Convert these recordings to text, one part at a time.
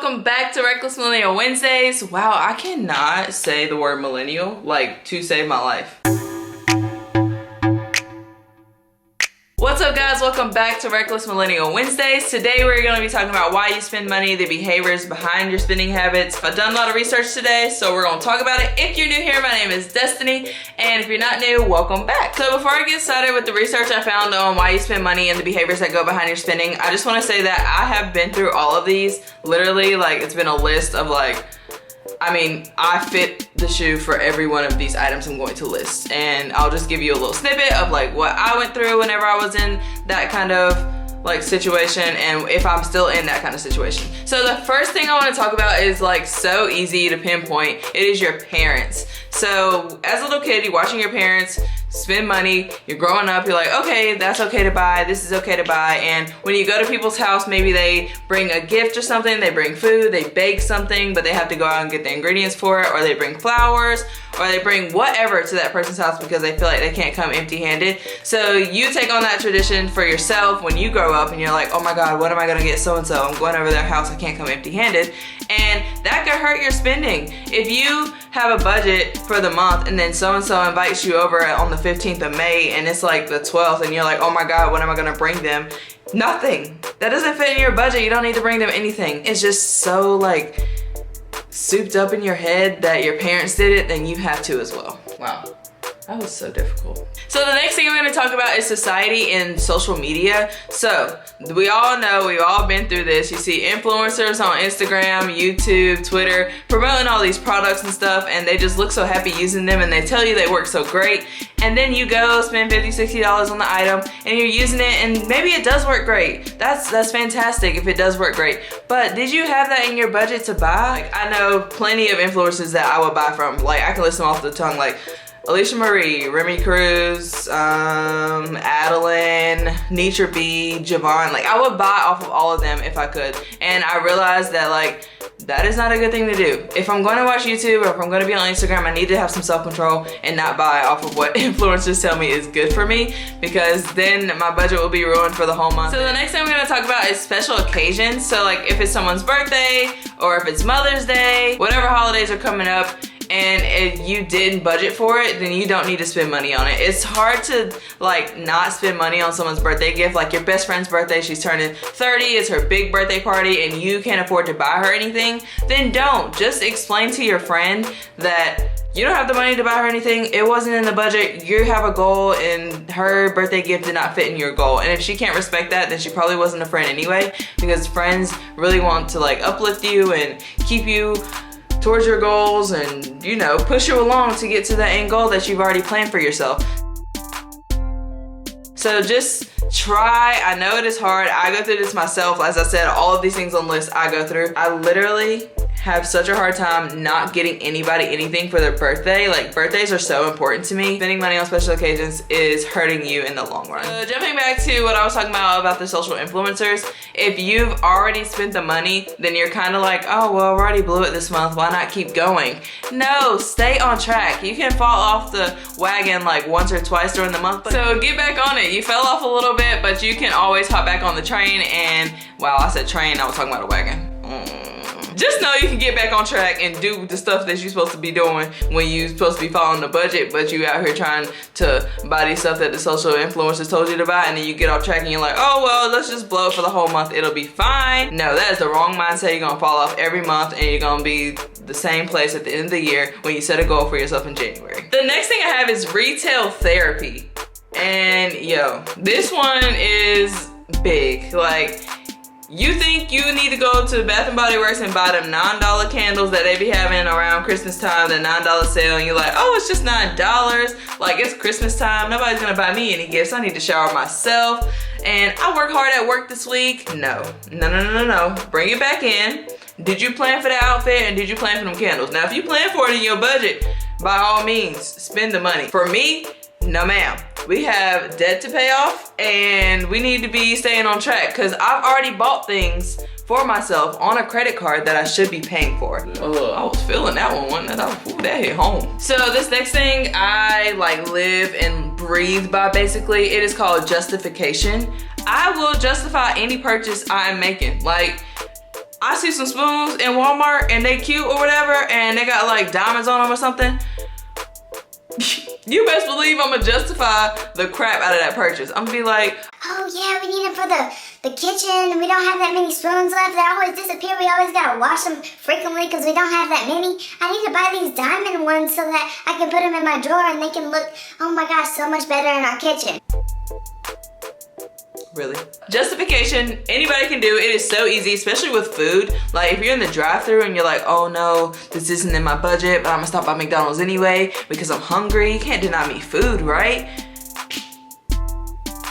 welcome back to Wreckless Millennial Wednesdays. Wow, I cannot say the word millennial like to save my life. What's up guys, welcome back to Wreckless Millennial Wednesdays. Today we're going to be talking about why you spend money, the behaviors behind your spending habits. I've done a lot of research today, so we're going to talk about it. If you're new here, my name is Destiny, and if you're not new, welcome back. So before I get started with the research I found on why you spend money and the behaviors that go behind your spending, I just want to say that I have been through all of these. Literally, like, it's been a list of I fit the shoe for every one of these items I'm going to list, and I'll just give you a little snippet of like what I went through whenever I was in that kind of like situation, and if I'm still in that kind of situation. So the first thing I want to talk about is like so easy to pinpoint. It is your parents. So as a little kid, you're watching your parents spend money, you're growing up, you're like, okay, that's okay to buy, this is okay to buy. And when you go to people's house, maybe they bring a gift or something, they bring food, they bake something, but they have to go out and get the ingredients for it, or they bring flowers, or they bring whatever to that person's house because they feel like they can't come empty-handed. So you take on that tradition for yourself when you grow up and you're like, oh my God, what am I gonna get so-and-so? I'm going over their house, I can't come empty-handed. And that could hurt your spending. If you have a budget for the month and then so-and-so invites you over on the 15th of May and it's like the 12th and you're like, oh my God, what am I gonna bring them? Nothing. That doesn't fit in your budget. You don't need to bring them anything. It's just so like souped up in your head that your parents did it, then you have to as well. Wow. That was so difficult. So the next thing we're gonna talk about is society and social media. So we all know, we've all been through this. You see influencers on Instagram, YouTube, Twitter, promoting all these products and stuff, and they just look so happy using them and they tell you they work so great. And then you go spend $50, $60 on the item and you're using it and maybe it does work great. That's fantastic if it does work great. But did you have that in your budget to buy? Like, I know plenty of influencers that I would buy from. Like I can list them off the tongue, like Alicia Marie, Remy Cruz, Adeline, Nietzsche B, Javon. Like I would buy off of all of them if I could. And I realized that like, that is not a good thing to do. If I'm going to watch YouTube or if I'm going to be on Instagram, I need to have some self-control and not buy off of what influencers tell me is good for me, because then my budget will be ruined for the whole month. So the next thing we're going to talk about is special occasions. So like if it's someone's birthday or if it's Mother's Day, whatever holidays are coming up, and if you didn't budget for it, then you don't need to spend money on it. It's hard to like not spend money on someone's birthday gift. Like your best friend's birthday, she's turning 30, it's her big birthday party, and you can't afford to buy her anything, then don't. Just explain to your friend that you don't have the money to buy her anything, it wasn't in the budget, you have a goal and her birthday gift did not fit in your goal. And if she can't respect that, then she probably wasn't a friend anyway, because friends really want to like uplift you and keep you towards your goals and, you know, push you along to get to the end goal that you've already planned for yourself. So just try. I know it is hard. I go through this myself. As I said, all of these things on the list I go through. I literally have such a hard time not getting anybody anything for their birthday. Like birthdays are so important to me. Spending money on special occasions is hurting you in the long run. Jumping back to what I was talking about the social influencers, if you've already spent the money, then you're kind of like, oh, well, I already blew it this month. Why not keep going? No, stay on track. You can fall off the wagon like once or twice during the month. So get back on it. You fell off a little bit, but you can always hop back on the train. And wow, I said train, I was talking about a wagon. Just know you can get back on track and do the stuff that you're supposed to be doing when you're supposed to be following the budget, but you out here trying to buy these stuff that the social influencers told you to buy, and then you get off track and you're like, oh, well, let's just blow it for the whole month. It'll be fine. No, that is the wrong mindset. You're gonna fall off every month and you're gonna be the same place at the end of the year when you set a goal for yourself in January. The next thing I have is retail therapy. And yo, this one is big. Like, you think you need to go to Bath & Body Works and buy them $9 candles that they be having around Christmas time, the $9 sale, and you're like, oh, it's just $9. Like, it's Christmas time. Nobody's gonna buy me any gifts. I need to shower myself. And I work hard at work this week. No. Bring it back in. Did you plan for the outfit and did you plan for them candles? Now, if you plan for it in your budget, by all means, spend the money. For me, no ma'am. We have debt to pay off and we need to be staying on track, because I've already bought things for myself on a credit card that I should be paying for. I was feeling that one. That hit home. So this next thing I like live and breathe by, basically, it is called justification. I will justify any purchase I am making. Like, I see some spoons in Walmart and they cute or whatever and they got like diamonds on them or something, you best believe I'm gonna justify the crap out of that purchase. I'm gonna be like, oh yeah, we need them for the kitchen. We don't have that many spoons left. They always disappear. We always gotta wash them frequently because we don't have that many. I need to buy these diamond ones so that I can put them in my drawer and they can look, oh my gosh, so much better in our kitchen. really? Justification, anybody can do. It is so easy, especially with food. Like if you're in the drive-thru and you're like, oh no, this isn't in my budget, but I'm gonna stop by McDonald's anyway because I'm hungry. You can't deny me food, right?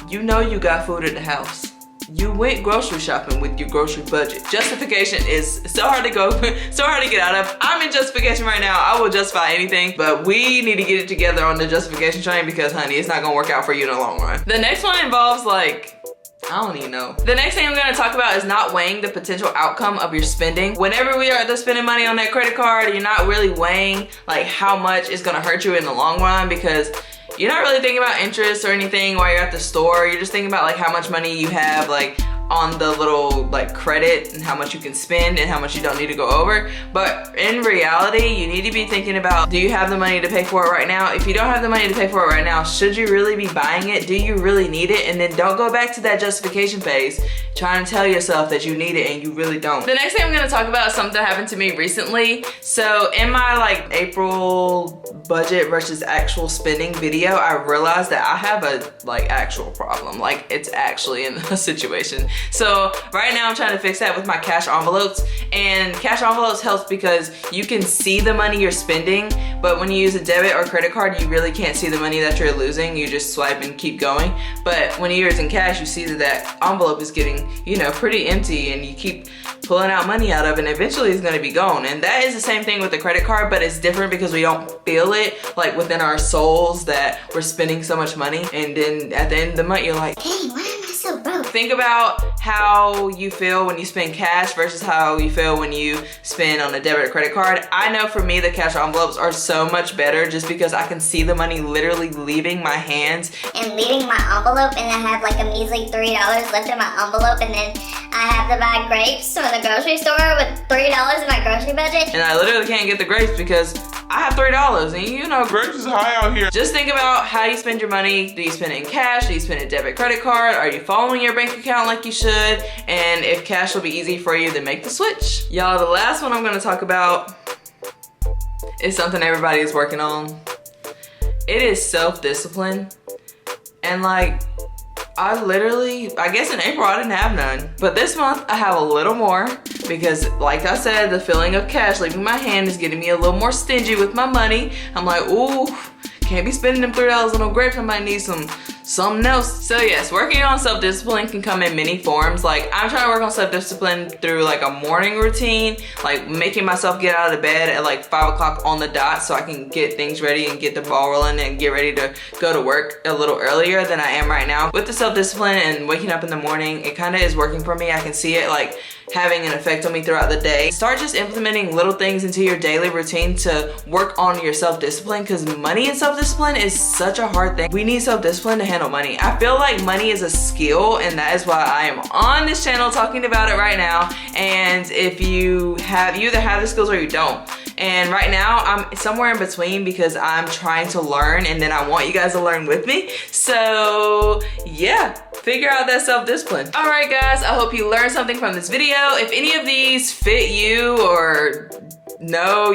You know you got food at the house. You went grocery shopping with your grocery budget. Justification is so hard to go, so hard to get out of. I'm in justification right now. I will justify anything, but we need to get it together on the justification train because honey, it's not gonna work out for you in the long run. The next one involves like, I don't even know. The next thing I'm gonna talk about is not weighing the potential outcome of your spending. Whenever we are spending money on that credit card, you're not really weighing like how much it's gonna hurt you in the long run because you're not really thinking about interest or anything while you're at the store. You're just thinking about like how much money you have like on the little like credit and how much you can spend and how much you don't need to go over. But in reality, you need to be thinking about, do you have the money to pay for it right now? If you don't have the money to pay for it right now, should you really be buying it? Do you really need it? And then don't go back to that justification phase trying to tell yourself that you need it and you really don't. The next thing I'm gonna talk about is something that happened to me recently. So in my like April budget versus actual spending video, I realized that I have a like actual problem. Like it's actually in a situation. So right now I'm trying to fix that with my cash envelopes, and cash envelopes helps because you can see the money you're spending, but when you use a debit or credit card, you really can't see the money that you're losing. You just swipe and keep going. But when you're using cash, you see that that envelope is getting, you know, pretty empty and you keep pulling out money out of it and eventually it's gonna be gone. And that is the same thing with the credit card, but it's different because we don't feel it like within our souls that we're spending so much money, and then at the end of the month you're like, dang, why am I so broke? Think about how you feel when you spend cash versus how you feel when you spend on a debit or credit card. I know for me the cash envelopes are so much better just because I can see the money literally leaving my hands and leaving my envelope, and I have like a measly $3 left in my envelope, and then I have to buy grapes from the grocery store with $3 in my grocery budget. And I literally can't get the grapes because I have $3 and you know grapes is high out here. Just think about how you spend your money. Do you spend it in cash? Do you spend it debit, credit card? Are you following your bank account like you should? And if cash will be easy for you, then make the switch. Y'all, the last one I'm gonna talk about is something everybody is working on. It is self-discipline. And like, I guess in April I didn't have none, but this month I have a little more because like I said, the feeling of cash leaving my hand is getting me a little more stingy with my money. I'm like, ooh, can't be spending them $3 on no grapes. I might need something else. So yes, working on self-discipline can come in many forms. Like I'm trying to work on self-discipline through like a morning routine, like making myself get out of bed at like 5 o'clock on the dot so I can get things ready and get the ball rolling and get ready to go to work a little earlier than I am right now. With the self-discipline and waking up in the morning, it kind of is working for me. I can see it like having an effect on me throughout the day. Start just implementing little things into your daily routine to work on your self-discipline, because money and self-discipline is such a hard thing. We need self-discipline to handle money. I feel like money is a skill, and that is why I am on this channel talking about it right now. And if you either have the skills or you don't. And right now I'm somewhere in between because I'm trying to learn and then I want you guys to learn with me. So yeah, figure out that self-discipline. All right guys, I hope you learned something from this video. If any of these fit you or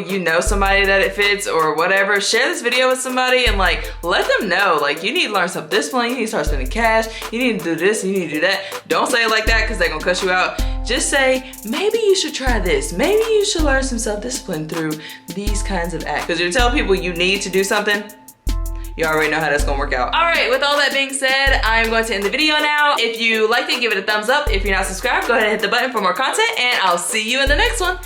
you know somebody that it fits or whatever, share this video with somebody and like let them know like you need to learn self-discipline, you need to start spending cash, you need to do this, you need to do that. Don't say it like that because they're gonna cuss you out. Just say, maybe you should try this. Maybe you should learn some self-discipline through these kinds of acts. Because you're telling people you need to do something, you already know how that's gonna work out. All right, with all that being said, I'm going to end the video now. If you liked it, give it a thumbs up. If you're not subscribed, go ahead and hit the button for more content, and I'll see you in the next one.